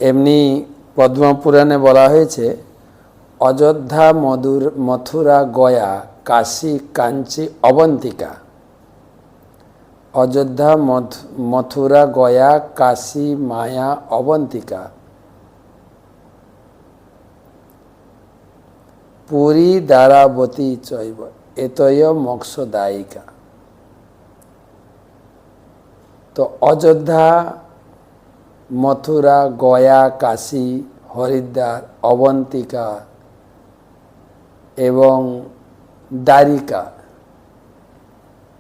এমনি পদ্মপুরাণে বলা হয়েছে অযোধ্যা, মথুরা, গয়া, কাশী, কাঞ্চি, অবন্তিকা। অযোধ্যা, মথুরা, গয়া, কাশী, মায়া, অবন্তিকা। পুরী, দ্বারাবতী চৈব এতয় মোক্ষদায়িকা। তো অযোধ্যা, মথুরা, গয়া, কাশী, হরিদ্বার, অবন্তিকা এবং দ্বারিকা,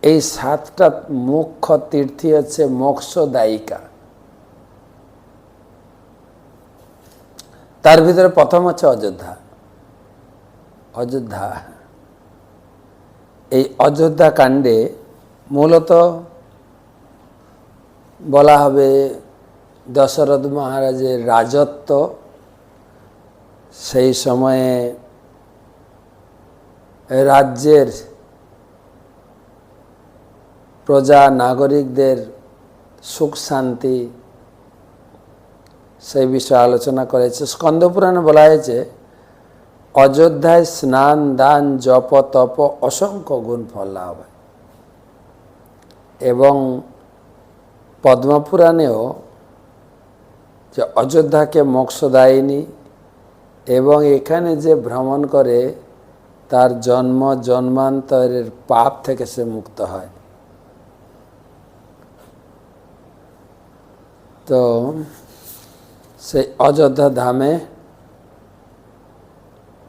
এই 7টা মুখ্য তীর্থই হচ্ছে মোক্ষদায়িকা। তার ভিতরে প্রথম হচ্ছে অযোধ্যা। অযোধ্যা, এই অযোধ্যা কাণ্ডে মূলত বলা হবে দশরথ মহারাজের রাজত্ব, সেই সময়ে রাজ্যের প্রজা নাগরিকদের সুখ শান্তি, সেই বিষয়ে আলোচনা করেছে। স্কন্দপুরাণে বলা হয়েছে অযোধ্যায় স্নান, দান, জপ, তপ অসংখ্য গুণ ফল লাভ হয়। এবং পদ্মপুরাণেও যে অযোধ্যাকে মোক্ষদায়িনী এবং এখানে যে ভ্রমণ করে তার জন্ম জন্মান্তরের পাপ থেকে সে মুক্ত হয়। তো সেই অযোধ্যা ধামে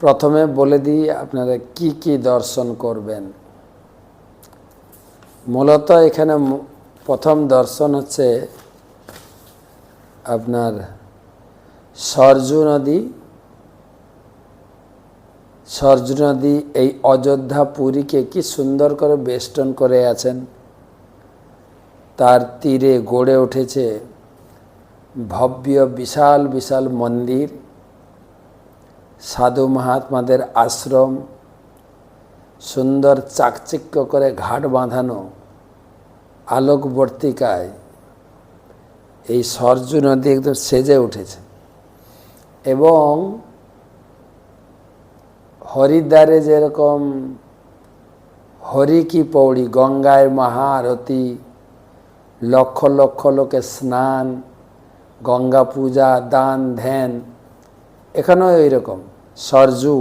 প্রথমে বলে দিই আপনারা কি কি দর্শন করবেন। মূলত এখানে প্রথম দর্শন হচ্ছে আপনার সরজু নদী। সরজু নদী এই অযোধ্যা পুরীকে কি সুন্দর করে বেষ্টন করে আছেন। তার তীরে গড়ে উঠেছে ভব্য বিশাল বিশাল মন্দির, সাধু মহাত্মাদের আশ্রম, সুন্দর চাকচিক্য করে ঘাট বাঁধানো আলোকবর্তিকায় এই সরজু নদী একদম সেজে উঠেছে। এবং হরিদ্বারে যেরকম হরি কি পৌড়ি, গঙ্গায় মহা আরতি, লক্ষ লক্ষ লোকের স্নান, গঙ্গা পূজা, দান, ধ্যান, এখানেও এইরকম সরজু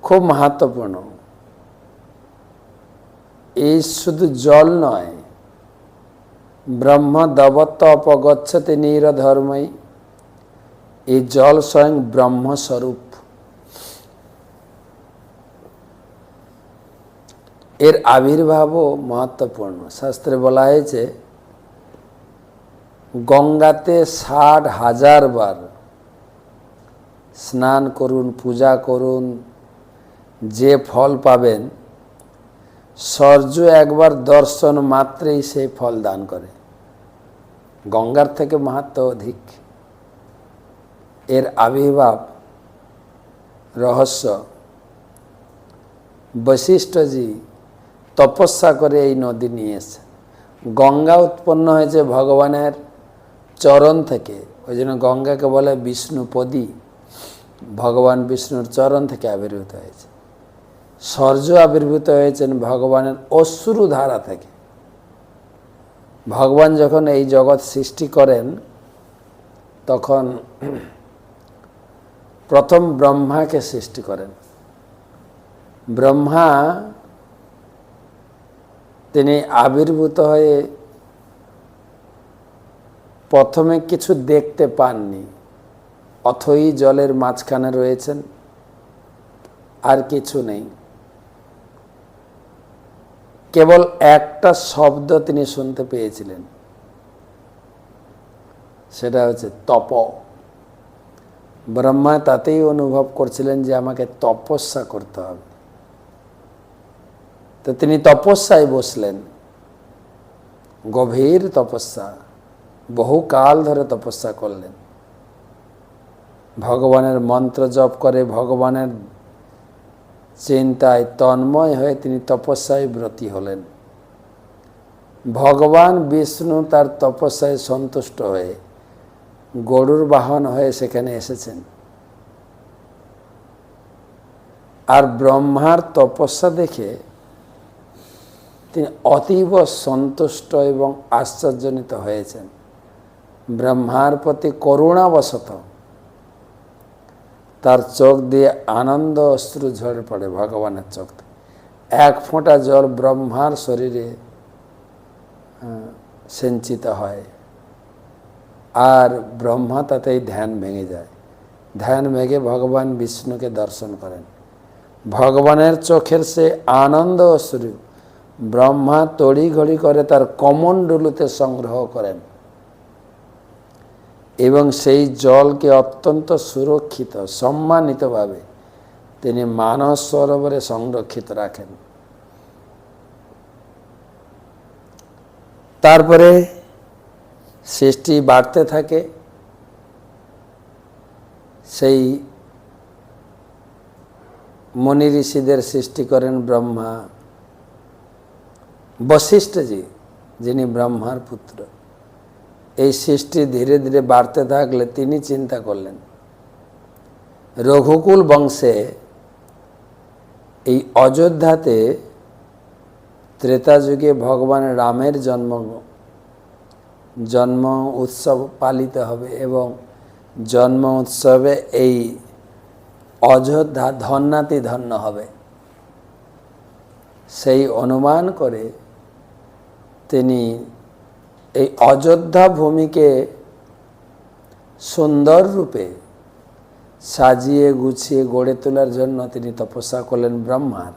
খুব মাহাত্ম্যপূর্ণ। এই শুধু জল নয়, ব্রহ্ম দবত্ত অপগচ্ছতে নিরধর্মই, এই জল স্বয়ং ব্রহ্মস্বরূপ। এর আবির্ভাবও মহত্বপূর্ণ। শাস্ত্রে বলা হয়েছে গঙ্গাতে 60,000 বার স্নান করুন, পূজা করুন, যে ফল পাবেন, সরজু একবার দর্শন মাত্রেই সেই ফল দান করে। গঙ্গার থেকে মাহাত্ম্য অধিক। এর আবির্ভাব রহস্য বশিষ্ঠজি তপস্যা করে এই নদী নিয়ে এসে। গঙ্গা উৎপন্ন হয়েছে ভগবানের চরণ থেকে, ওই জন্য গঙ্গাকে বলে বিষ্ণুপদী। ভগবান বিষ্ণুর চরণ থেকে আবির্ভূত হয়েছে। সরজু আবির্ভূত হয়েছেন ভগবানের অশ্রুধারা থেকে। ভগবান যখন এই জগৎ সৃষ্টি করেন তখন প্রথম ব্রহ্মাকে সৃষ্টি করেন। ব্রহ্মা তিনি আবির্ভূত হয়ে প্রথমে কিছু দেখতে পাননি, অথই জলের মাঝখানে রয়েছেন, আর কিছু নেই। কেবল একটা শব্দ তিনি শুনতে পেয়েছিলেন, সেটা হচ্ছে তপ। ব্রহ্মা তাতেই অনুভব করছিলেন যে আমাকে তপস্যা করতে হবে। তো তিনি তপস্যায় বসলেন, গভীর তপস্যা, বহুকাল ধরে তপস্যা করলেন। ভগবানের মন্ত্র জপ করে ভগবানের চিন্তায় তন্ময় হয়ে তিনি তপস্যায় ব্রতী হলেন। ভগবান বিষ্ণু তার তপস্যায় সন্তুষ্ট হয়ে গরুর বাহন হয়ে সেখানে এসেছেন। আর ব্রহ্মার তপস্যা দেখে তিনি অতীব সন্তুষ্ট এবং আশ্চর্যান্বিত হয়েছেন। ব্রহ্মার প্রতি করুণাবশত তার চোখ দিয়ে আনন্দ অশ্রু ঝরে পড়ে। ভগবানের চোখ এক ফোঁটা জল ব্রহ্মার শরীরে সিঞ্চিত হয়, আর ব্রহ্মা তাতেই ধ্যান ভেঙে যায়। ধ্যান ভেঙে ভগবান বিষ্ণুকে দর্শন করেন। ভগবানের চোখের সে আনন্দ অশ্রু ব্রহ্মা তড়িঘড়ি করে তার কমণ্ডলুতে সংগ্রহ করেন এবং সেই জলকে অত্যন্ত সুরক্ষিত সম্মানিতভাবে তিনি মানস সরোবরে সংরক্ষিত রাখেন। তারপরে সৃষ্টি বাড়তে থাকে। সেই মুনি ঋষিদের সৃষ্টি করেন ব্রহ্মা। বশিষ্ঠজি, যিনি ব্রহ্মার পুত্র, এই সৃষ্টি ধীরে ধীরে বাড়তে থাকলে তিনি চিন্তা করলেন রঘুকুল বংশে এই অযোধ্যাতে ত্রেতা যুগে ভগবান রামের জন্ম উৎসব পালিত হবে এবং জন্ম উৎসবে এই অযোধ্যা ধন্যাতি ধন্য হবে। সেই অনুমান করে তিনি এই অযোধ্যা ভূমিকে সুন্দর রূপে সাজিয়ে গুছিয়ে গড়ে তোলার জন্য তিনি তপস্যা করলেন ব্রহ্মার।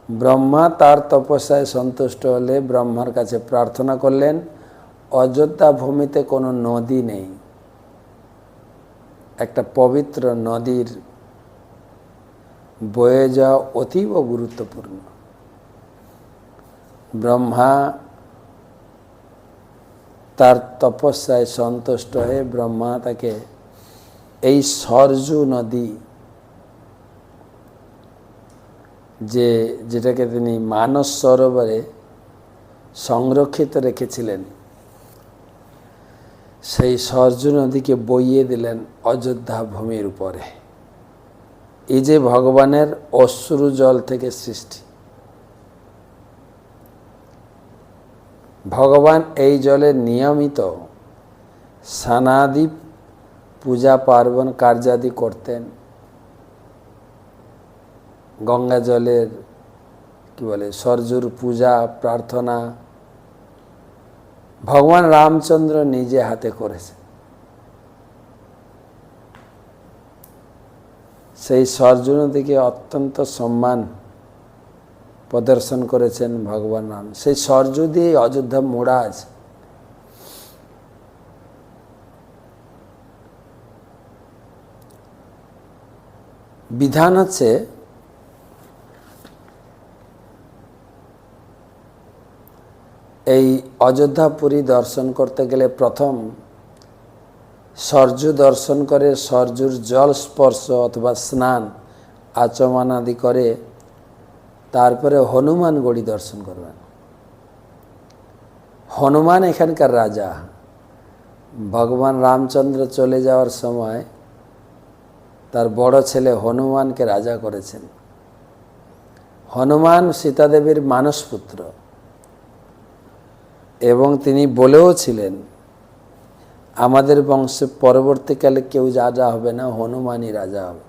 ব্রহ্মা তার তপস্যায় সন্তুষ্ট হলে ব্রহ্মার কাছে প্রার্থনা করলেন, অযোধ্যা ভূমিতে কোনো নদী নেই, একটা পবিত্র নদীর বয়ে যাওয়া অতীব গুরুত্বপূর্ণ। ব্রহ্মা তার তপস্যায় সন্তুষ্ট হয়ে ব্রহ্মা তাকে এই সরজু নদী, যেটাকে তিনি মানস সরোবরে সংরক্ষিত রেখেছিলেন, সেই সরজু নদীকে বইয়ে দিলেন অযোধ্যা ভূমির উপরে। এই যে ভগবানের অশ্রু জল থেকে সৃষ্টি, ভগবান এই জলে নিয়মিত স্নানাদি পূজা পার্বণ কার্যাদি করতেন। গঙ্গা জলের সরজুর পূজা প্রার্থনা ভগবান রামচন্দ্র নিজে হাতে করেছেন। সেই সরজু নদীকে অত্যন্ত সম্মান প্রদর্শন করেছেন ভগবান রাম। সেই সরজু দিয়ে অযোধ্যা মোড়া আছে। বিধান হচ্ছে এই অযোধ্যাপুরী দর্শন করতে গেলে প্রথম সরজু দর্শন করে সরজুর জল স্পর্শ অথবা স্নান আচমন আদি করে তারপরে হনুমান গড়ি দর্শন করবেন। হনুমান এখানকার রাজা। ভগবান রামচন্দ্র চলে যাওয়ার সময় তার বড় ছেলে হনুমানকে রাজা করেছেন। হনুমান সীতাদেবীর মানসপুত্র এবং তিনি বলেও ছিলেন আমাদের বংশে পরবর্তীকালে কেউ রাজা হবে না, হনুমানই রাজা হবে।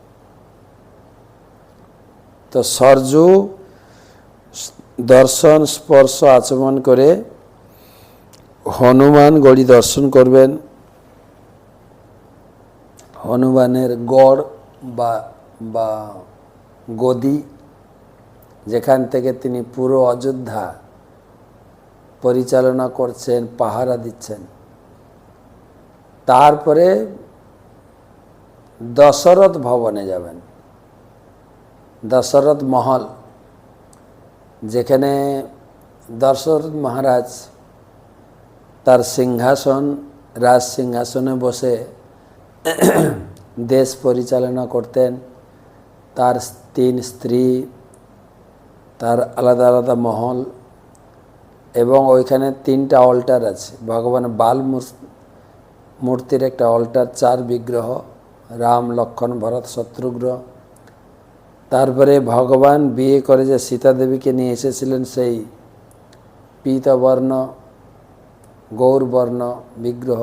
তো সরজু দর্শন স্পর্শ আচমন করে হনুমান গড়ি দর্শন করবেন। হনুমানের গড় বা গদি, যেখান থেকে তিনি পুরো অযোধ্যা পরিচালনা করছেন, পাহারা দিচ্ছেন। তারপরে দশরথ ভবনে যাবেন, দশরথ মহল, যেখানে দশরথ মহারাজ তার সিংহাসন রাজ সিংহাসনে বসে দেশ পরিচালনা করতেন। তার 3 স্ত্রী, তার আলাদা আলাদা মহল এবং ওইখানে 3টা অল্টার আছে। ভগবান মূর্তির একটা অল্টার, 4 বিগ্রহ, রাম লক্ষ্মণ ভরত শত্রুঘ্ন। তারপরে ভগবান বিয়ে করে যে সীতা দেবীকে নিয়ে এসেছিলেন, সেই পীতবর্ণ গৌরবর্ণ বিগ্রহ।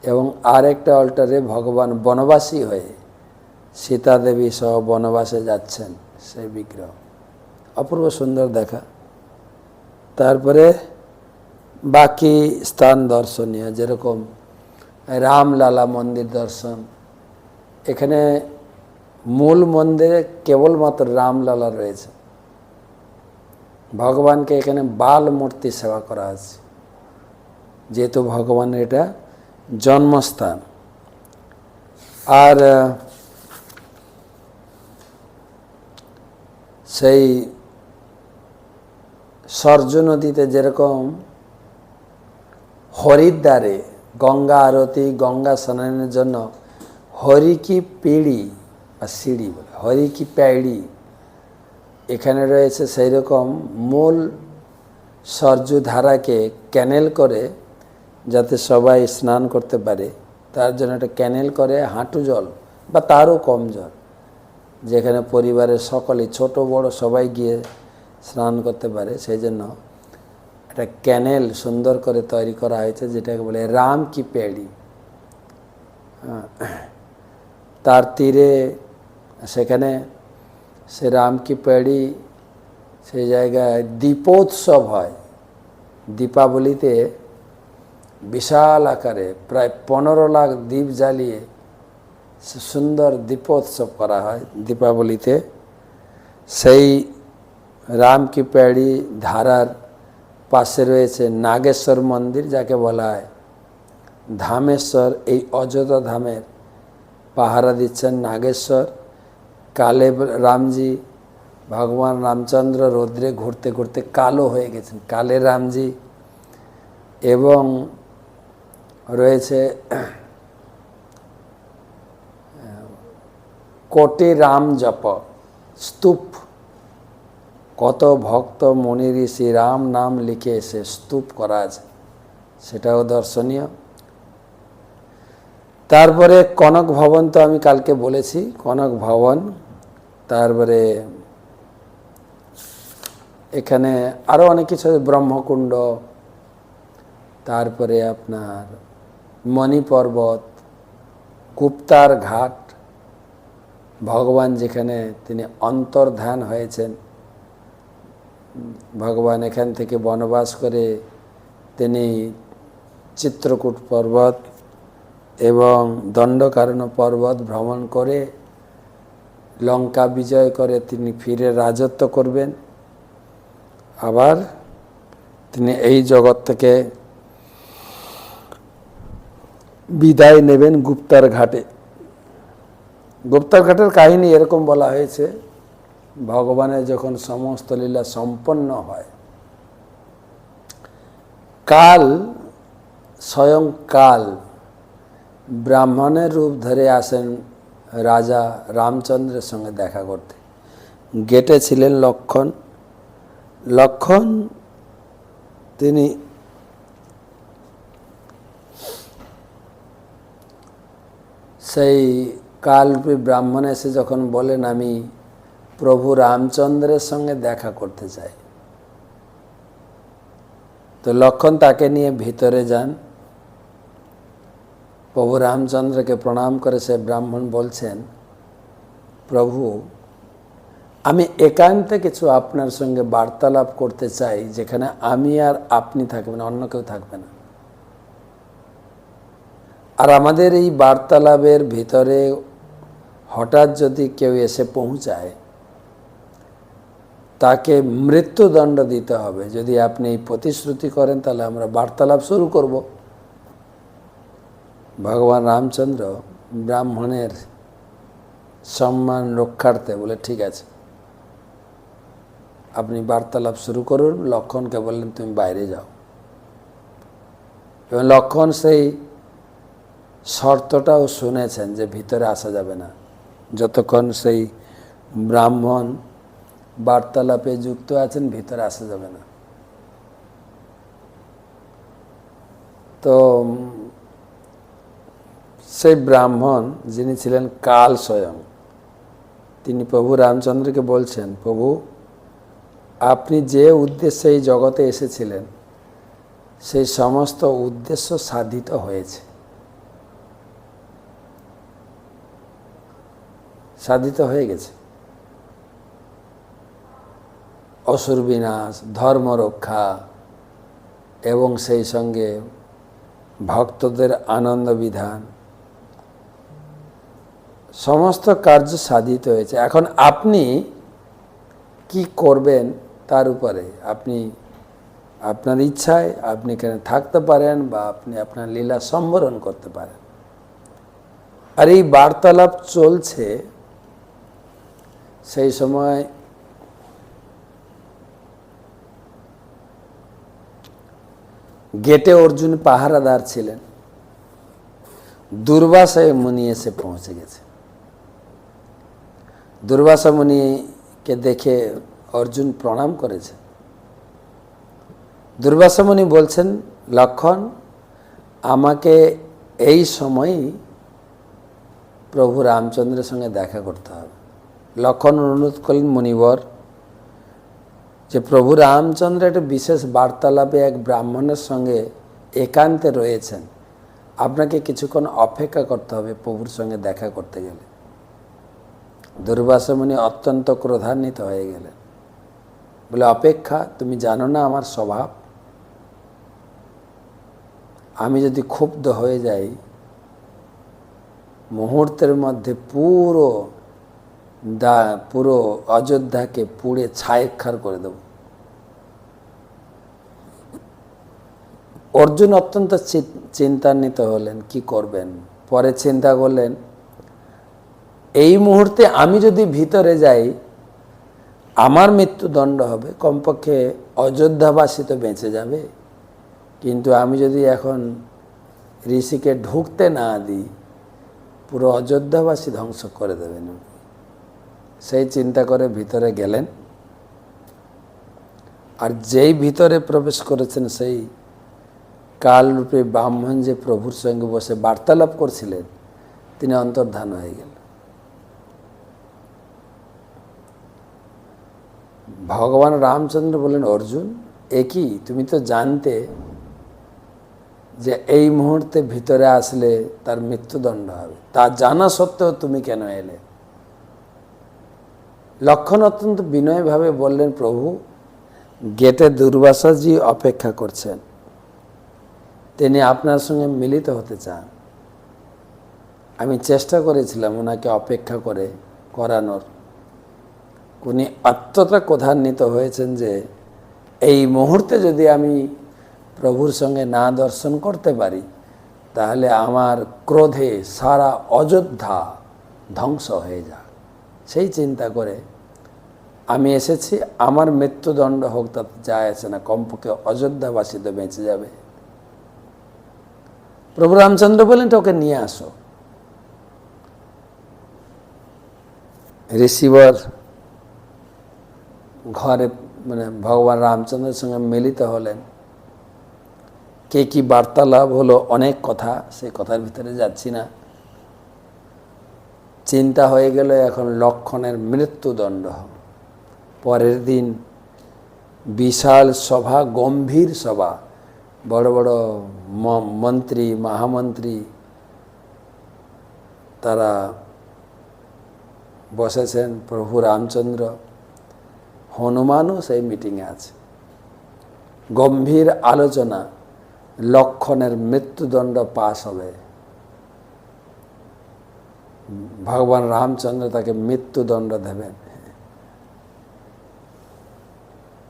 এবং আরেকটা অল্টারে ভগবান বনবাসী হয়ে সীতা দেবী সহ বনবাসে যাচ্ছেন, সেই বিগ্রহ অপূর্ব সুন্দর দেখা। তারপরে বাকি স্থান দর্শনীয়, যেরকম রামলালা মন্দির দর্শন। এখানে মূল মন্দিরে কেবলমাত্র রামলালা রয়েছে, ভগবানকে এখানে বাল মূর্তি সেবা করা আছে, যেহেতু ভগবানের এটা জন্মস্থান। আর সেই সরজু নদীতে যেরকম হরিদ্বারে গঙ্গা আরতি, গঙ্গা স্নানের জন্য হরি কি পিড়ি বা সিঁড়ি বলে, হরি কি প্যাড়ি এখানে রয়েছে, সেই রকম মূল সরজু ধারাকে ক্যানেল করে যাতে সবাই স্নান করতে পারে, তার জন্য একটা ক্যানেল করে হাঁটু জল বা তারও কম জল, যেখানে পরিবারের সকলে ছোট বড় সবাই গিয়ে স্নান করতে পারে, সেই জন্য একটা ক্যানেল সুন্দর করে তৈরি করা হয়েছে, যেটাকে বলে রাম কি পেড়ি। তার তীরে সেখানে সে রাম কি পেড়ি, সেই জায়গায় দীপোৎসব হয়। দীপাবলিতে বিশাল আকারে প্রায় 15 লাখ দীপ জ্বালিয়ে সুন্দর দীপোৎসব করা হয় দীপাবলিতে। সেই রাম কি পেড়ি ধারার পাশে রয়েছে নাগেশ্বর মন্দির, যাকে বলা হয় ধামেশ্বর। এই অযোধ্যা ধামের পাহারা দিচ্ছেন নাগেশ্বর। কালে রামজি, ভগবান রামচন্দ্র রৌদ্রে ঘুরতে ঘুরতে কালো হয়ে গেছেন, কালে রামজি। এবং রয়েছে কোটি রাম জপ স্তূপ, কত ভক্ত মুনি ঋষি রাম নাম লিখে এসে স্তূপ করা আছে, সেটাও দর্শনীয়। তারপরে কনক ভবন তো আমি কালকে বলেছি, কনক ভবন। তারপরে এখানে আরও অনেক কিছু, ব্রহ্মকুণ্ড, তারপরে আপনার মণি পর্বত, গুপ্তার ঘাট, ভগবান যেখানে তিনি অন্তর্ধান হয়েছেন। ভগবান এখান থেকে বনবাস করে তিনি চিত্রকূট পর্বত এবং দণ্ডকারণ্য পর্বত ভ্রমণ করে লঙ্কা বিজয় করে তিনি ফিরে রাজত্ব করবেন। আবার তিনি এই জগৎ থেকে বিদায় নেবেন গুপ্তার ঘাটে। গুপ্তার ঘাটের কাহিনী এরকম বলা হয়েছে, ভগবানের যখন সমস্ত লীলা সম্পন্ন হয়, কাল, স্বয়ং কাল ব্রাহ্মণের রূপ ধরে আসেন রাজা রামচন্দ্রের সঙ্গে দেখা করতে। গেটে ছিলেন লক্ষ্মণ। লক্ষ্মণ তিনি সেই কালরূপী ব্রাহ্মণ এসে যখন বলেন আমি প্রভু রামচন্দ্রের সঙ্গে দেখা করতে চাই, তো লক্ষ্মণ তাকে নিয়ে ভিতরে যান। প্রভু রামচন্দ্রকে প্রণাম করে সে ব্রাহ্মণ বলছেন, প্রভু আমি একান্তে কিছু আপনার সঙ্গে বার্তালাপ করতে চাই, যেখানে আমি আর আপনি থাকবেন, অন্য কেউ থাকবে না। আর আমাদের এই বার্তালাপের ভিতরে হঠাৎ যদি কেউ এসে পৌঁছায়, তাকে মৃত্যুদণ্ড দিতে হবে। যদি আপনি এই প্রতিশ্রুতি করেন তাহলে আমরা বার্তালাপ শুরু করব। ভগবান রামচন্দ্র ব্রাহ্মণের সম্মান রক্ষার্থে বলে ঠিক আছে, আপনি বার্তালাপ শুরু করুন। লক্ষ্মণকে বললেন তুমি বাইরে যাও। এবং লক্ষ্মণ সেই শর্তটাও শুনেছেন যে ভিতরে আসা যাবে না যতক্ষণ সেই ব্রাহ্মণ বার্তালাপে যুক্ত আছেন, ভিতরে আসা যাবে না। তো সেই ব্রাহ্মণ যিনি ছিলেন কাল স্বয়ং, তিনি প্রভু রামচন্দ্রকে বলছেন, প্রভু আপনি যে উদ্দেশ্যে এই জগতে এসেছিলেন সেই সমস্ত উদ্দেশ্য সাধিত হয়েছে, সাধিত হয়ে গেছে। অসুর বিনাশ, ধর্ম রক্ষা এবং সেই সঙ্গে ভক্তদের আনন্দ বিধান, সমস্ত কার্য সাধিত হয়েছে। এখন আপনি কি করবেন তার উপরে, আপনি আপনার ইচ্ছায় আপনি এখানে থাকতে পারেন বা আপনি আপনার লীলা সম্বরণ করতে পারেন। আর এই বার্তালাপ চলছে, সেই সময় গেটে অর্জুন পাহারাদার ছিলেন। দুর্বাসা মুনি এসে পৌঁছে গেছে। দুর্বাসা মুনিকে দেখে অর্জুন প্রণাম করেছে। দুর্বাসা মুনি বলছেন, লক্ষণ আমাকে এই সময়ই প্রভু রামচন্দ্রের সঙ্গে দেখা করতে হবে। লক্ষণ অনুরোধ করলেন, মুনিবর, যে প্রভু রামচন্দ্র একটা বিশেষ বার্তালাপে এক ব্রাহ্মণের সঙ্গে একান্তে রয়েছেন, আপনাকে কিছুক্ষণ অপেক্ষা করতে হবে প্রভুর সঙ্গে দেখা করতে গেলে। দুর্বাসা মুনি অত্যন্ত ক্রোধান্বিত হয়ে গেলেন, বলে, অপেক্ষা? তুমি জানো না আমার স্বভাব, আমি যদি ক্ষুব্ধ হয়ে যাই মুহূর্তের মধ্যে পুরো অযোধ্যাকে পুড়ে ছাইখার করে দেব। অর্জুন অত্যন্ত চিন্তান্বিত হলেন, কি করবেন। পরে চিন্তা করলেন, এই মুহূর্তে আমি যদি ভিতরে যাই আমার মৃত্যুদণ্ড হবে, কমপক্ষে অযোধ্যাবাসী তো বেঁচে যাবে, কিন্তু আমি যদি এখন ঋষিকে ঢুকতে না দিই পুরো অযোধ্যাবাসী ধ্বংস করে দেবেন। সেই চিন্তা করে ভিতরে গেলেন। আর যেই ভিতরে প্রবেশ করেছেন সেই কালরূপে ব্রাহ্মণ যে প্রভুর সঙ্গে বসে বার্তালাপ করছিলেন, তিনি অন্তর্ধান হয়ে গেলেন। ভগবান রামচন্দ্র বললেন, অর্জুন একই, তুমি তো জানতে যে এই মুহূর্তে ভিতরে আসলে তার মৃত্যুদণ্ড হবে, তা জানা সত্ত্বেও তুমি কেন এলে? লক্ষণ অত্যন্ত বিনয়ভাবে বললেন, প্রভু গেটে দুর্বাসাজি অপেক্ষা করছেন, তিনি আপনার সঙ্গে মিলিত হতে চান। আমি চেষ্টা করেছিলাম ওনাকে অপেক্ষা করানোর। উনি অত্যটা ক্রোধান্বিত হয়েছেন যে এই মুহূর্তে যদি আমি প্রভুর সঙ্গে না দর্শন করতে পারি তাহলে আমার ক্রোধে সারা অযোধ্যা ধ্বংস হয়ে যায়। সেই চিন্তা করে আমি এসেছি, আমার মৃত্যুদণ্ড হোক তাতে যায় আসে না, কমপক্ষে অযোধ্যাবাসী তো বেঁচে যাবে। প্রভু রামচন্দ্র বলেন, ওকে নিয়ে আসো। ঋষিবর ঘরে ভগবান রামচন্দ্রের সঙ্গে মিলিত হলেন। কে কি বার্তালাপ হলো, অনেক কথা, সেই কথার ভিতরে যাচ্ছি না। চিন্তা হয়ে গেল এখন লক্ষণের মৃত্যুদণ্ড। পরের দিন বিশাল সভা, গম্ভীর সভা, বড় বড় মন্ত্রী মহামন্ত্রী তারা বসেছেন। প্রভু রামচন্দ্র, হনুমানও সেই মিটিংয়ে আছে। গম্ভীর আলোচনা, লক্ষণের মৃত্যুদণ্ড পাশ হবে। ভগবান রামচন্দ্র তাকে মৃত্যুদণ্ড দেবেন।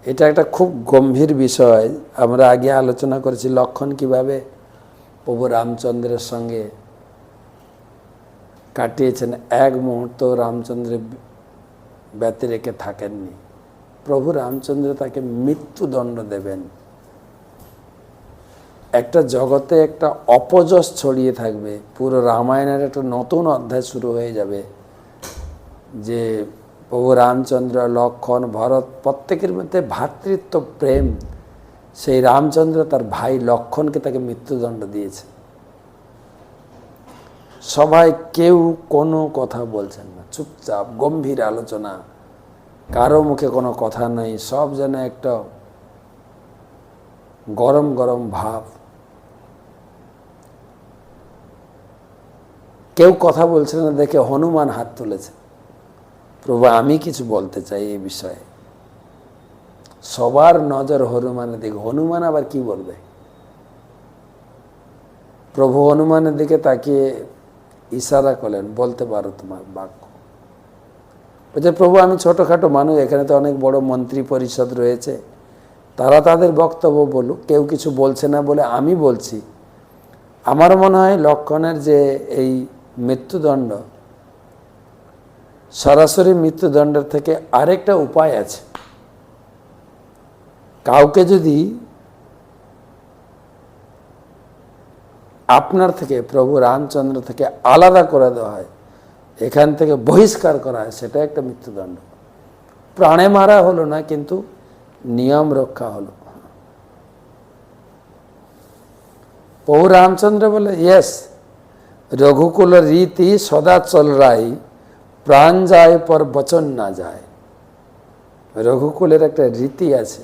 এটা একটা খুব গম্ভীর বিষয়। আমরা আগে আলোচনা করেছি লক্ষণ কিভাবে প্রভু রামচন্দ্রের সঙ্গে কাটিয়েছেন, এক মুহূর্ত রামচন্দ্রের ব্যতি রেখে থাকেননি। প্রভু রামচন্দ্র তাকে মৃত্যুদণ্ড দেবেন। একটা জগতে একটা অপযশ ছড়িয়ে থাকবে, পুরো রামায়ণের একটা নতুন অধ্যায় শুরু হয়ে যাবে, যে প্রভু রামচন্দ্র, লক্ষণ, ভরত প্রত্যেকের মধ্যে ভ্রাতৃত্ব প্রেম। সেই রামচন্দ্র তার ভাই লক্ষণকে তাকে মৃত্যুদণ্ড দিয়েছে। সবাই কেউ কোনো কথা বলছেন না, চুপচাপ গম্ভীর আলোচনা, কারো মুখে কোনো কথা নেই, সব যেন একটা গরম গরম ভাব। কেউ কথা বলছে না দেখে হনুমান হাত তুলেছে, প্রভু আমি কিছু বলতে চাই এই বিষয়ে। সবার নজর হনুমানের দিকে। হনুমান আবার কি বলবে? প্রভু হনুমানের দিকে তাকিয়ে ইশারা করলেন, বলতে পারো তোমার বাক্য। বলছে প্রভু আমি ছোটোখাটো মানুষ, এখানে তো অনেক বড় মন্ত্রী পরিষদ রয়েছে, তারা তাদের বক্তব্য বলুক, কেউ কিছু বলছে না বলে আমি বলছি। আমার মনে হয় লক্ষণের যে এই মৃত্যুদণ্ড, সরাসরি মৃত্যুদণ্ডের থেকে আরেকটা উপায় আছে। কাউকে যদি আপনার থেকে, প্রভু রামচন্দ্র থেকে আলাদা করে দেওয়া হয়, এখান থেকে বহিষ্কার করা হয়, সেটা একটা মৃত্যুদণ্ড। প্রাণে মারা হলো না, কিন্তু নিয়ম রক্ষা হলো। প্রভু রামচন্দ্র বলে ইয়েস, রঘুকুল রীতি সদা চল রাই, প্রাণ যায় পর বচন না যায়। রঘুকুলের একটা রীতি আছে,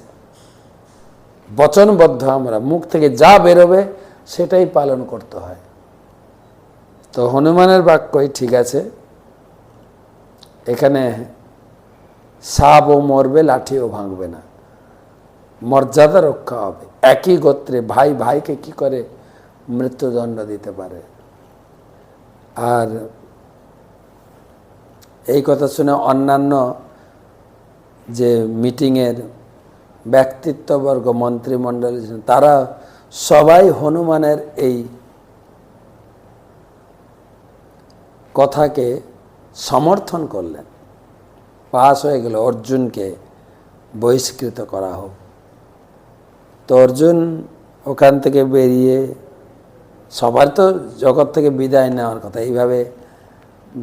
বচনবদ্ধ আমরা, মুখ থেকে যা বেরোবে সেটাই পালন করতে হয়। তো হনুমানের বাক্যই ঠিক আছে, এখানে সাপও মরবে, লাঠিও ভাঙবে না, মর্যাদা রক্ষা হবে। একই গোত্রে ভাই ভাইকে কি করে মৃত্যুদণ্ড দিতে পারে? আর এই কথা শুনে অন্যান্য যে মিটিংয়ের ব্যক্তিত্ববর্গ, মন্ত্রিমণ্ডলী, তারা সবাই হনুমানের এই কথাকে সমর্থন করলেন। পাস হয়ে গেল, অর্জুনকে বহিষ্কৃত করা হোক। তো অর্জুন ওখান থেকে বেরিয়ে, সবার তো জগৎ থেকে বিদায় নেওয়ার কথা, এইভাবে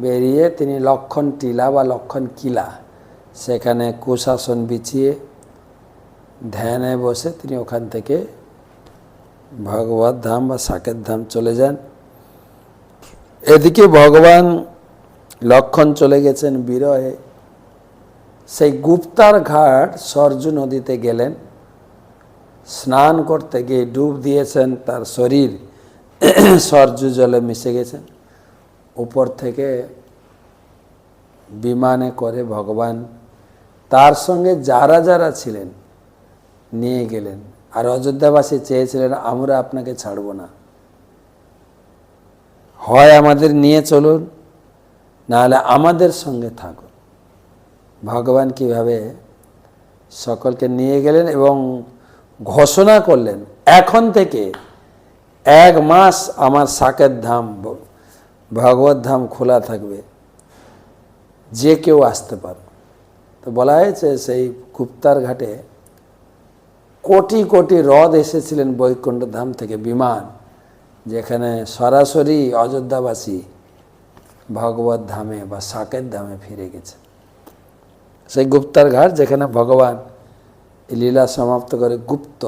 বেরিয়ে তিনি লক্ষণ টিলা বা লক্ষণ কিলা, সেখানে কুশাসন বিছিয়ে ধ্যানে বসে তিনি ওখান থেকে ভগবত ধাম বা সাকেত ধাম চলে যান। এদিকে ভগবান লক্ষণ চলে গেছেন বিরহে। সেই গুপ্তার ঘাট সরজু নদীতে গেলেন, স্নান করতে গিয়ে ডুব দিয়েছেন, তার শরীর সরজু জলে মিশে গেছেন। উপর থেকে বিমানে করে ভগবান তার সঙ্গে যারা যারা ছিলেন নিয়ে গেলেন। আর অযোধ্যাবাসী চেয়েছিলেন আমরা আপনাকে ছাড়ব না, হয় আমাদের নিয়ে চলুন, নাহলে আমাদের সঙ্গে থাকুন। ভগবান কিভাবে সকলকে নিয়ে গেলেন এবং ঘোষণা করলেন এখন থেকে 1 মাস আমার সাকেত ধাম, ভগবত ধাম খোলা থাকবে, যে কেউ আসতে পারে। তো বলা হয়েছে সেই গুপ্তার ঘাটে কোটি কোটি রথ এসেছিলেন বৈকুণ্ঠ ধাম থেকে, বিমান, যেখানে সরাসরি অযোধ্যাবাসী ভগবত ধামে বা সাকেত ধামে ফিরে গেছে। সেই গুপ্তার ঘাট যেখানে ভগবান লীলা সমাপ্ত করে গুপ্ত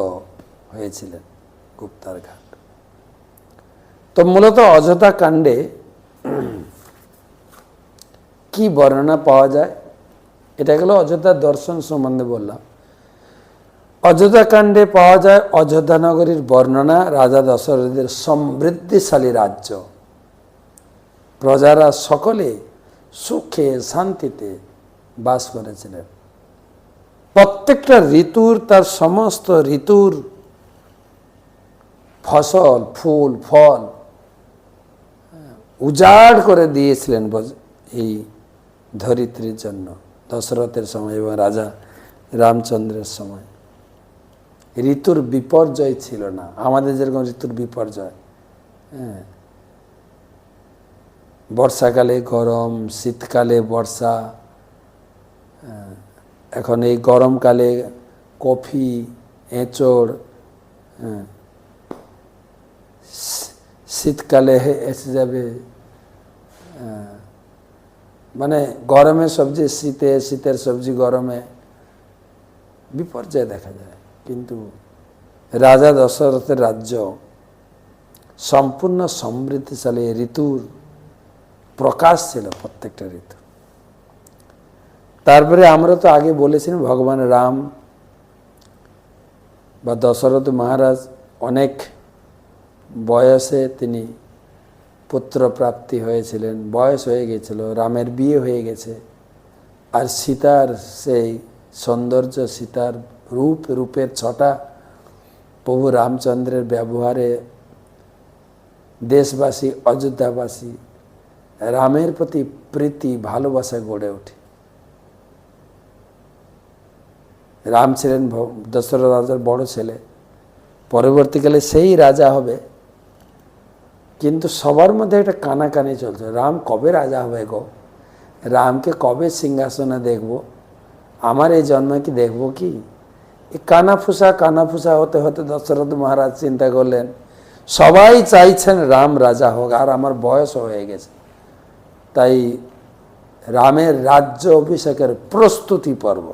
হয়েছিলেন, গুপ্তার ঘাট। তো মূলত অযোধ্যা কাণ্ডে কি বর্ণনা পাওয়া যায়, এটা গেল অযোধ্যার দর্শন সম্বন্ধে বললাম। অযোধ্যা কাণ্ডে পাওয়া যায় অযোধ্যা নগরীর বর্ণনা, রাজা দশরথের সমৃদ্ধিশালী রাজ্য, প্রজারা সকলে সুখে শান্তিতে বাস করেছিলেন। প্রত্যেকটা ঋতুর, তার সমস্ত ঋতুর ফসল, ফুল, ফল উজাড় করে দিয়েছিলেন এই ধরিত্রীর জন্য, দশরথের সময় এবং রাজা রামচন্দ্রের সময়। ঋতুর বিপর্যয় ছিল না, আমাদের যেরকম ঋতুর বিপর্যয়। হ্যাঁ, বর্ষাকালে গরম, শীতকালে বর্ষা, এখন এই গরমকালে কফি, এঁচড়, শীতকালে এসে যাবে, মানে গরমে সবজি শীতে, শীতের সবজি গরমে, বিপর্যয় দেখা যায়। কিন্তু রাজা দশরথের রাজ্য সম্পূর্ণ সমৃদ্ধিশালী, ঋতুর প্রকাশ ছিল প্রত্যেকটা ঋতু। তারপরে আমরা তো আগে বলেছিলাম ভগবান রাম বা দশরথ মহারাজ অনেক বয়সে তিনি পুত্র প্রাপ্তি হয়েছিলেন, বয়স হয়ে গেছিল, রামের বিয়ে হয়ে গেছে। আর সীতার সেই সৌন্দর্য, সীতার রূপের ছটা প্রভু রামচন্দ্রের ব্যবহারে দেশবাসী, অযোধ্যাবাসী রামের প্রতি প্রীতি, ভালোবাসা গড়ে ওঠে। রাম ছিলেন দশরথ রাজার বড় ছেলে, পরবর্তীকালে সেই রাজা হবে। কিন্তু সবার মধ্যে একটা কানাকানি চলছে, রাম কবে রাজা হবে গো, রামকে কবে সিংহাসনে দেখব, আমার এই জন্মে কি দেখব কি? এই কানাফুসা হতে হতে দশরথ মহারাজ চিন্তা করলেন, সবাই চাইছেন রাম রাজা হোক, আর আমার বয়স হয়ে গেছে, তাই রামের রাজ্য অভিষেকের প্রস্তুতি পর্ব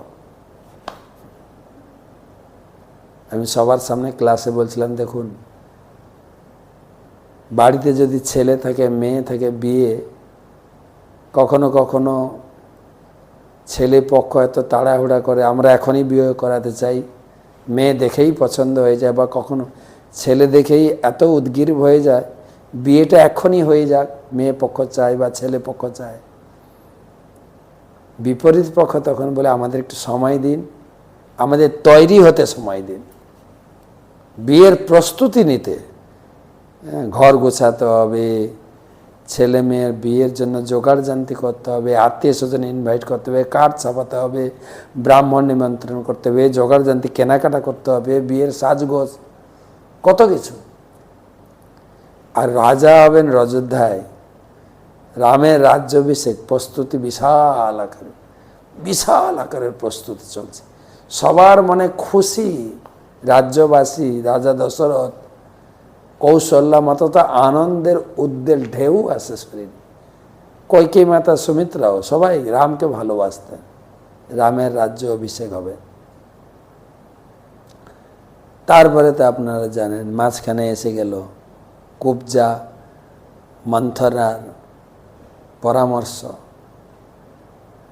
আমি সবার সামনে ক্লাসে বলছিলাম, দেখুন বাড়িতে যদি ছেলে থাকে, মেয়ে থাকে, বিয়ে কখনো কখনো ছেলে পক্ষ এত তাড়াহুড়া করে, আমরা এখনই বিয়ে করাতে চাই, মেয়ে দেখেই পছন্দ হয়ে যায়, বা কখনো ছেলে দেখেই এত উদ্গ্রীব হয়ে যায় বিয়েটা এখনই হয়ে যাক, মেয়ে পক্ষ চায় বা ছেলে পক্ষ চায়। বিপরীত পক্ষ তখন বলে আমাদের একটু সময় দিন, আমাদের তৈরি হতে সময় দিন, বিয়ের প্রস্তুতি নিতে, ঘর গোছাতে হবে, ছেলে মেয়ের বিয়ের জন্য জোগাড় জান্তি করতে হবে, আত্মীয় স্বজন ইনভাইট করতে হবে, কার্ড ছাপাতে হবে, ব্রাহ্মণ নিমন্ত্রণ করতে হবে, জোগাড় জান্তি কেনাকাটা করতে হবে, বিয়ের সাজগোজ, কত কিছু। আর রাজা হবেন অযোধ্যায়, রামের রাজ্যাভিষেক প্রস্তুতি বিশাল আকারের প্রস্তুতি চলছে। সবার মনে খুশি, রাজ্যবাসী, রাজা দশরথ, কৌশল্যা মাতা, তো আনন্দের উদ্বেল ঢেউ আসে শরীরে। কইকেয়ী মাতা, সুমিত্রাও সবাই রামকে ভালোবাসতেন, রামের রাজ্য অভিষেক হবে। তারপরে তো আপনারা জানেন মাঝখানে এসে গেল কুব্জা মন্থরার পরামর্শ,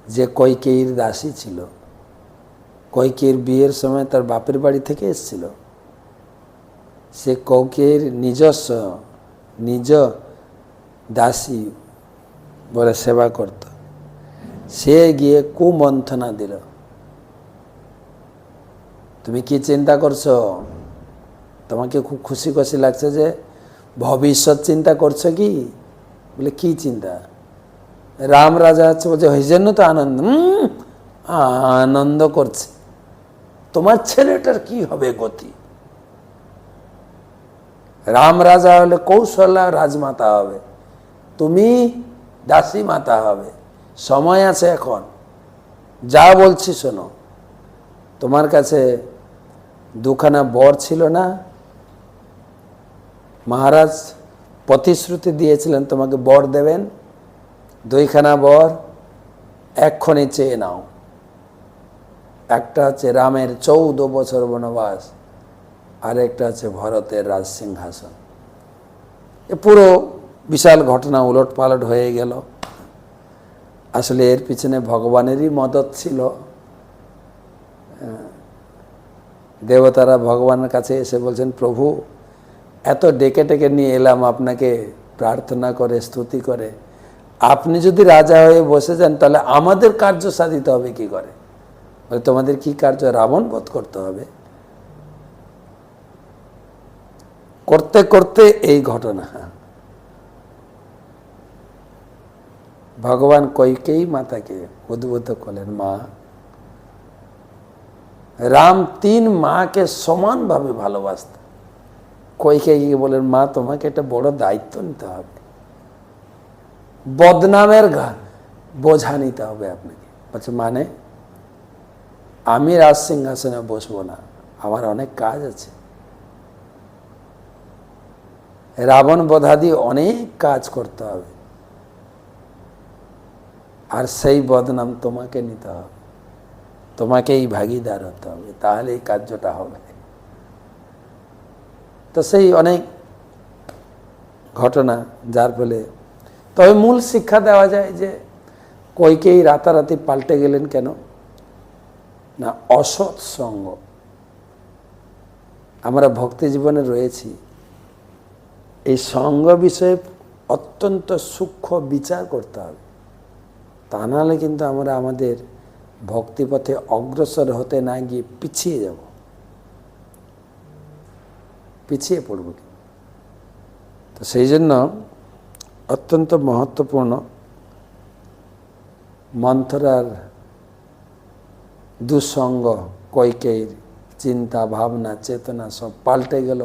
যে কইকেয়ীর দাসী ছিল, কইকেয়ীর বিয়ের সময় তার বাপের বাড়ি থেকে এসেছিল, সে কইকেয়ীর নিজ দাসী বলে সেবা করত, সে গিয়ে কুমন্থনা দিল, তুমি কি চিন্তা করছো, তোমাকে খুব খুশি খুশি লাগছে যে ভবিষ্যৎ চিন্তা করছো কি? বলে কি চিন্তা? রাম রাজা আছে বলছে, ওই জন্য তো আনন্দ করছে, তোমার ছেলেটার কি হবে গতি? রাম রাজা হলে কৌশল্যা রাজমাতা হবে, তুমি দাসী মাতা হবে, সময় আছে এখন, যা বলছি শোনো। তোমার কাছে দুখানা বর ছিল না, মহারাজ প্রতিশ্রুতি দিয়েছিলেন তোমাকে বর দেবেন, দুইখানা বর এক্ষণে চেয়ে নাও। একটা হচ্ছে রামের 14 বছর বনবাস, আর একটা হচ্ছে ভরতের রাজ সিংহাসন। এ পুরো বিশাল ঘটনা উলট পালট হয়ে গেল। আসলে এর পিছনে ভগবানেরই মদত ছিল। দেবতারা ভগবানের কাছে এসে বলছেন, প্রভু এত ডেকে ডেকে নিয়ে এলাম আপনাকে প্রার্থনা করে, স্তুতি করে, আপনি যদি রাজা হয়ে বসে যান তাহলে আমাদের কার্য সাধিত হবে কি করে? বলে, তোমাদের কি কার্য? রাবণ বধ করতে হবে। করতে করতে এই ঘটনা। ভগবান কইকেয়ী মাতাকে উদ্বুদ্ধ করলেন, মা, রাম 3 মাকে সমানভাবে ভালোবাসত। কইকেয়ীকে বলেন, মা তোমাকে একটা বড় দায়িত্ব নিতে হবে, বদনামের বোঝা নিতে হবে আপনাকে। বলছে, মানে? আমি রাজ সিংহাসনে বসবো না, আমার অনেক কাজ আছে, রাবণ বধাদি অনেক কাজ করতে হবে, আর সেই বদনাম তোমাকে নিতে হবে, তোমাকেই ভাগিদার হতে হবে, তাহলে এই কার্যটা হবে। তো সেই অনেক ঘটনা, যার ফলে তবে মূল শিক্ষা দেওয়া যায় যে কইকেয়ী রাতারাতি পাল্টে গেলেন কেন না, অসৎ সঙ্গ। আমরা ভক্তি জীবনে রয়েছি, এই সঙ্গ বিষয়ে অত্যন্ত সূক্ষ্ম বিচার করতে হবে, তা নাহলে কিন্তু আমরা আমাদের ভক্তিপথে অগ্রসর হতে না গিয়ে পিছিয়ে যাব, পিছিয়ে পড়ব। তো সেই জন্য অত্যন্ত মহত্বপূর্ণ মন্থরার দুঃসঙ্গ, কইকেয়ীর চিন্তা ভাবনা চেতনা সব পাল্টে গেল।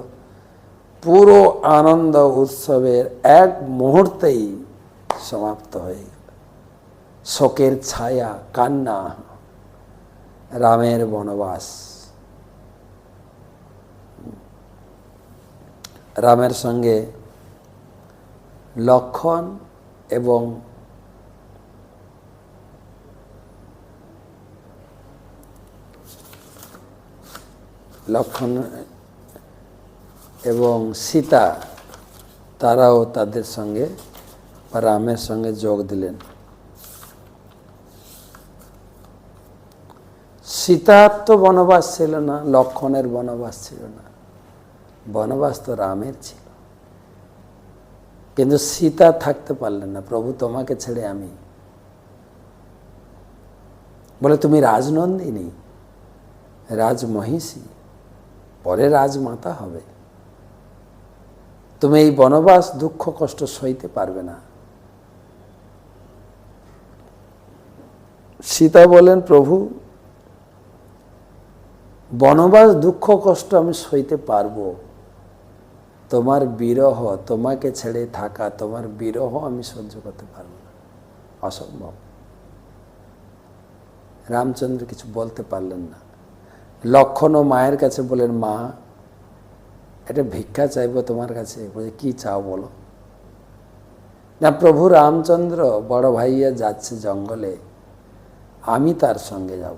পুরো আনন্দ উৎসবের এক মুহূর্তেই সমাপ্ত হয়ে গেল। শোকের ছায়া, কান্না, রামের বনবাস। রামের সঙ্গে লক্ষণ এবং সীতা, তারাও তাদের সঙ্গে রামের সঙ্গে যোগ দিলেন। সীতার তো বনবাস ছিল না, লক্ষণের বনবাস ছিল না, বনবাস তো রামের ছিল। কিন্তু সীতা থাকতে পারলেন না, প্রভু তোমাকে ছেড়ে আমি। বলে তুমি রাজনন্দিনী, রাজমহিষী, পরে রাজমাতা হবে, তুমি এই বনবাস দুঃখ কষ্ট সইতে পারবে না। সীতা বলেন প্রভু বনবাস দুঃখ কষ্ট আমি সইতে পারবো, তোমার বিরহ, তোমাকে ছেড়ে থাকা, তোমার বিরহ আমি সহ্য করতে পারবো না, অসম্ভব। রামচন্দ্র কিছু বলতে পারলেন না। লক্ষণ ও মায়ের কাছে বলেন মা এটা ভিক্ষা চাইবো তোমার কাছে। বলে কি চাও বলো। না প্রভু রামচন্দ্র বড় ভাইয়া যাচ্ছে জঙ্গলে, আমি তার সঙ্গে যাব।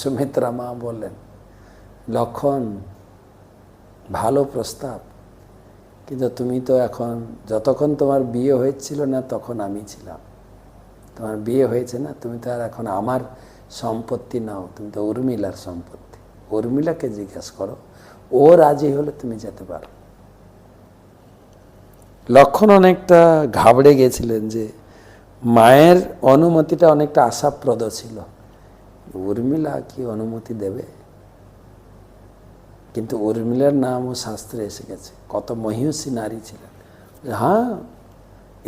সুমিত্রা মা বললেন লক্ষণ ভালো প্রস্তাব, কিন্তু তুমি তো এখন, যতক্ষণ তোমার বিয়ে হয়েছিল না তখন আমি ছিলাম, তোমার বিয়ে হয়েছে না, তুমি তো আর এখন আমার সম্পত্তি নাও, তুমি তো উর্মিলার সম্পত্তি। উর্মিলাকে জিজ্ঞাসা করো, ও রাজি হলে তুমি যেতে পারো। লক্ষণ অনেকটা ঘাবড়ে গেছিলেন যে মায়ের অনুমতিটা অনেকটা আশাপ্রদ ছিল, উর্মিলা কি অনুমতি দেবে। কিন্তু উর্মিলার নামও শাস্ত্রে এসে গেছে, কত মহিষী নারী ছিলেন। হ্যাঁ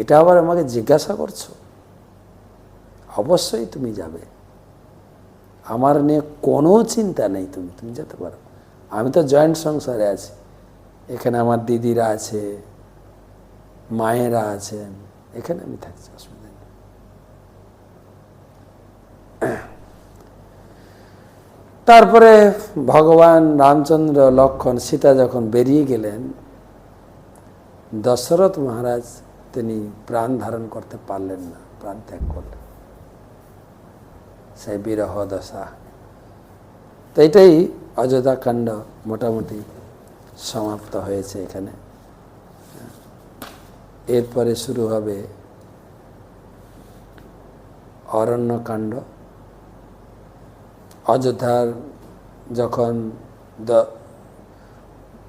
এটা আবার আমাকে জিজ্ঞাসা করছো, অবশ্যই তুমি যাবে, আমার নিয়ে কোনো চিন্তা নেই, তুমি তুমি যেতে পারো। আমি তো জয়েন্ট সংসারে আছি, এখানে আমার দিদিরা আছে, মায়েরা আছেন, এখানে আমি থাকছি, অসুবিধা নেই। তারপরে ভগবান রামচন্দ্র, লক্ষণ, সীতা যখন বেরিয়ে গেলেন, দশরথ মহারাজ তিনি প্রাণ ধারণ করতে পারলেন না, প্রাণ ত্যাগ করলেন, সেই বিরহ দশা। তো এটাই অযোধ্যা কাণ্ড মোটামুটি সমাপ্ত হয়েছে এখানে। এরপরে শুরু হবে অরণ্যকাণ্ড। অযোধ্যার যখন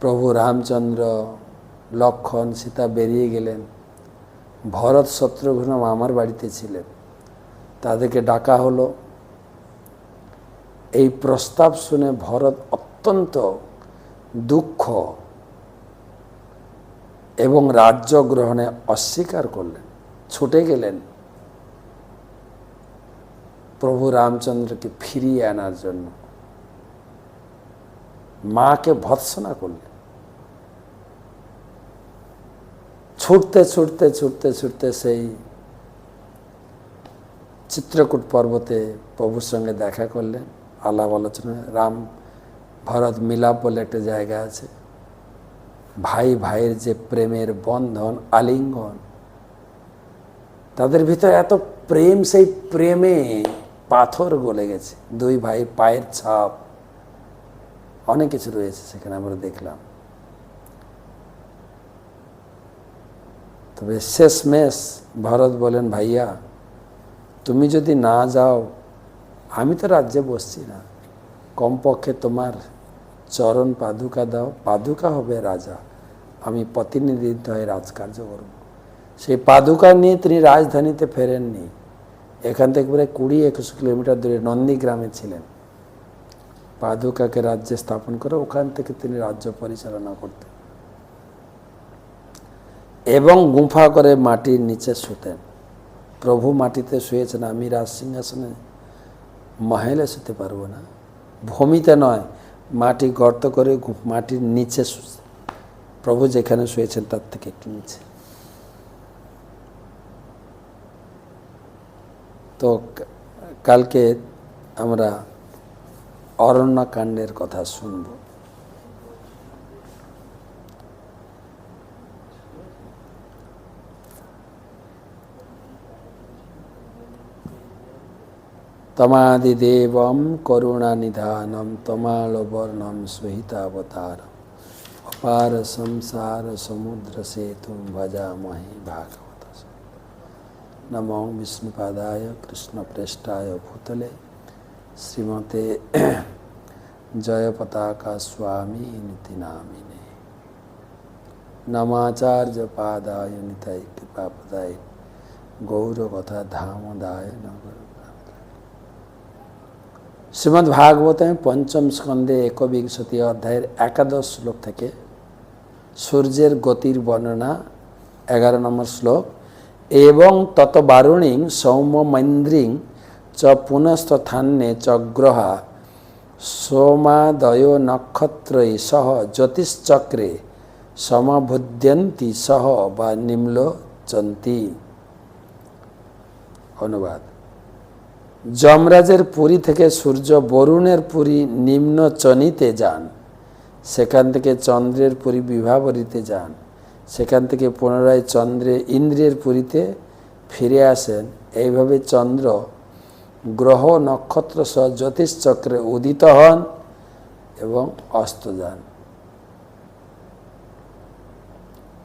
প্রভু রামচন্দ্র, লক্ষণ, সীতা বেরিয়ে গেলেন, ভরত শত্রুঘ্ন মামার বাড়িতে ছিলেন, তাদেরকে ডাকা হলো। এই প্রস্তাব শুনে ভরত অত্যন্ত দুঃখ এবং রাজ্য গ্রহণে অস্বীকার করলেন, ছুটে গেলেন প্রভু রামচন্দ্রকে ফিরিয়ে আনার জন্য। মাকে ভৎসনা করলেন। ছুটতে ছুটতে ছুটতে ছুটতে সেই চিত্রকূট পর্বতে প্রভুর সঙ্গে দেখা করলেন, আলাপ আলোচনা। রাম ভরত মিলাপ বলে একটা জায়গা আছে, ভাই ভাইয়ের যে প্রেমের বন্ধন, আলিঙ্গন, তাদের ভিতরে এত প্রেম, সেই প্রেমে পাথর গলে গেছে। দুই ভাই পায়ের ছাপ, অনেক কিছু রয়েছে সেখানে আমরা দেখলাম। তবে শেষমেশ ভরত বলেন, ভাইয়া তুমি যদি না যাও, আমি তো রাজ্যে বসছি না, কমপক্ষে তোমার চরণ পাদুকা দাও, পাদুকা হবে রাজা, আমি প্রতিনিধিত্ব হয়ে রাজকার্য করব। সেই পাদুকা নিয়ে তিনি রাজধানীতে ফেরেননি, এখান থেকে প্রায় 20-21 কিলোমিটার দূরে নন্দীগ্রামে ছিলেন। পাদুকাকে রাজ্যে স্থাপন করে ওখান থেকে তিনি রাজ্য পরিচালনা করতেন এবং গুফা করে মাটির নিচে শুতেন। প্রভু মাটিতে শুয়েছেন, আমি রাজসিংহাসনে মহেলে শুতে পারবো না, ভূমিতে নয়, মাটি গর্ত করে মাটির নিচে শুয়েছেন। প্রভু যেখানে শুয়েছেন তার থেকে একটু নিচে। তো কালকে আমরা অরণ্যকাণ্ডের কথা শুনব। তমাদিদেবম করুণানিধানম তমালবর্ণম সহিতাবতারম অপার সংসার সমুদ্র সেতুম ভজামহে ভাগবত। নমো বিষ্ণুপাদায় কৃষ্ণপ্রেষ্ঠায় ভূতলে শ্রীমতে জয়পতাকা স্বামী নীতি নামিনে। নমাচার্য পাদায় নিতাই কৃপাপদায় গৌরকথা ধামদায় নগর। শ্রীমদ্ ভাগবতে পঞ্চম স্কন্ধে 21 অধ্যায়ের 11 শ্লোক থেকে সূর্যের গতির বর্ণনা। 11 নম্বর শ্লোক। এবং তত বারুণীং সৌম্যমৈন্দ্রিং চ পুনস্তথান্যে চগ্রহা সোমাদয় নক্ষত্রৈ সহ জ্যোতিশ্চক্রে সমবুদ্ধ্যন্তি সহ বা নিম্লোচন্তি। অনুবাদ। যমরাজের পুরী থেকে সূর্য বরুণের পুরী নিম্নচনিতে যান, সেখান থেকে চন্দ্রের পুরী বিভাবরীতে যান, সেখান থেকে পুনরায় ইন্দ্রের পুরীতে ফিরে আসেন। এইভাবে চন্দ্র গ্রহ নক্ষত্র সহ জ্যোতিষচক্রে উদিত হন এবং অস্ত যান।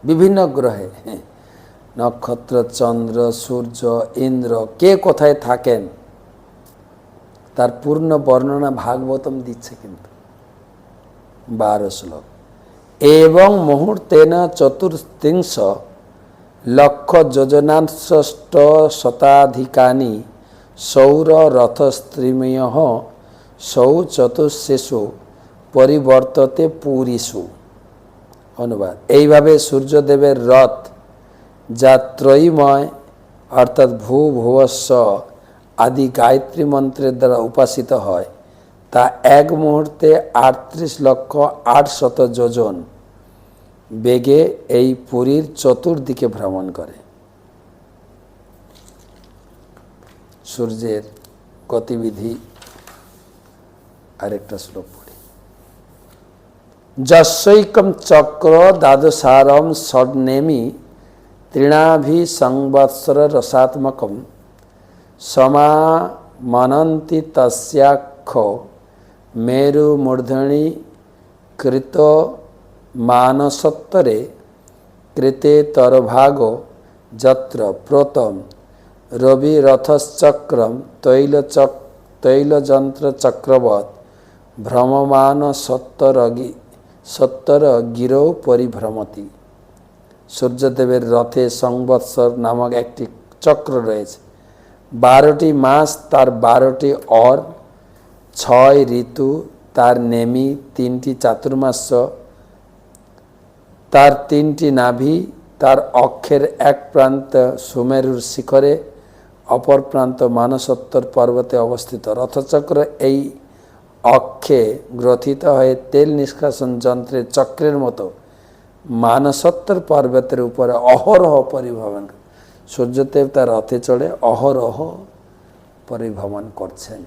বিভিন্ন গ্রহে নক্ষত্র, চন্দ্র, সূর্য, ইন্দ্র কে কোথায় থাকেন তার পূর্ণ বর্ণনা ভাগবতম দিচ্ছে। কিন্তু 12 শ্লোক। এবং মুহূর্তেন চতুর্থিংশ লক্ষ যোজনাষ্ঠ শতাধিকানি সৌর রথস্ত্রিময় সৌ চতুর্শেষু পরিবর্ততে পুরীষু। অনুবাদ। এইভাবে সূর্যদেবের রথ যা ত্রয়ীময় অর্থাৎ ভূ ভুবস্ব আদি গায়ত্রী মন্ত্রের দ্বারা উপাসিত হয়, তা এক মুহূর্তে 38,800 যোজন বেগে এই পুরীর চতুর্দিকে ভ্রমণ করে। সূর্যের গতিবিধি আরেকটা শ্লোক পড়ি। যস্যৈকম চক্র দ্বাদশারম ষড্নেমি তৃণাভি সংবৎসর রসাত্মকম সমামনন্তি তস্যাক্ষ মেরু মূর্ধনি কৃত মানসোত্তরে কৃতে তরভাগ যত্র প্রতম রবি রথশ্চক্রম তৈলযন্ত্র চক্রবৎ ভ্রমমান সত্তর গিরৌ পরিভ্রমতি। সূর্যদেবের রথে সংবৎসর নামক একটি চক্র রয়েছে। 12টি মাস তার 12টি অর, 6 ঋতু তার নেমি, 3টি চাতুর্মাস্য তার 3টি নাভি, তার অক্ষের এক প্রান্ত সুমেরুর শিখরে, অপর প্রান্ত মানসোত্তর পর্বতে অবস্থিত। রথচক্র এই অক্ষে গ্রথিত হয়ে তেল নিষ্কাশন যন্ত্রের চক্রের মতো মানসোত্তর পর্বতের উপরে অহরহ পরিভ্রমণ। সূর্যদেব তার রথে চড়ে অহরহ পরিভ্রমণ করছেন।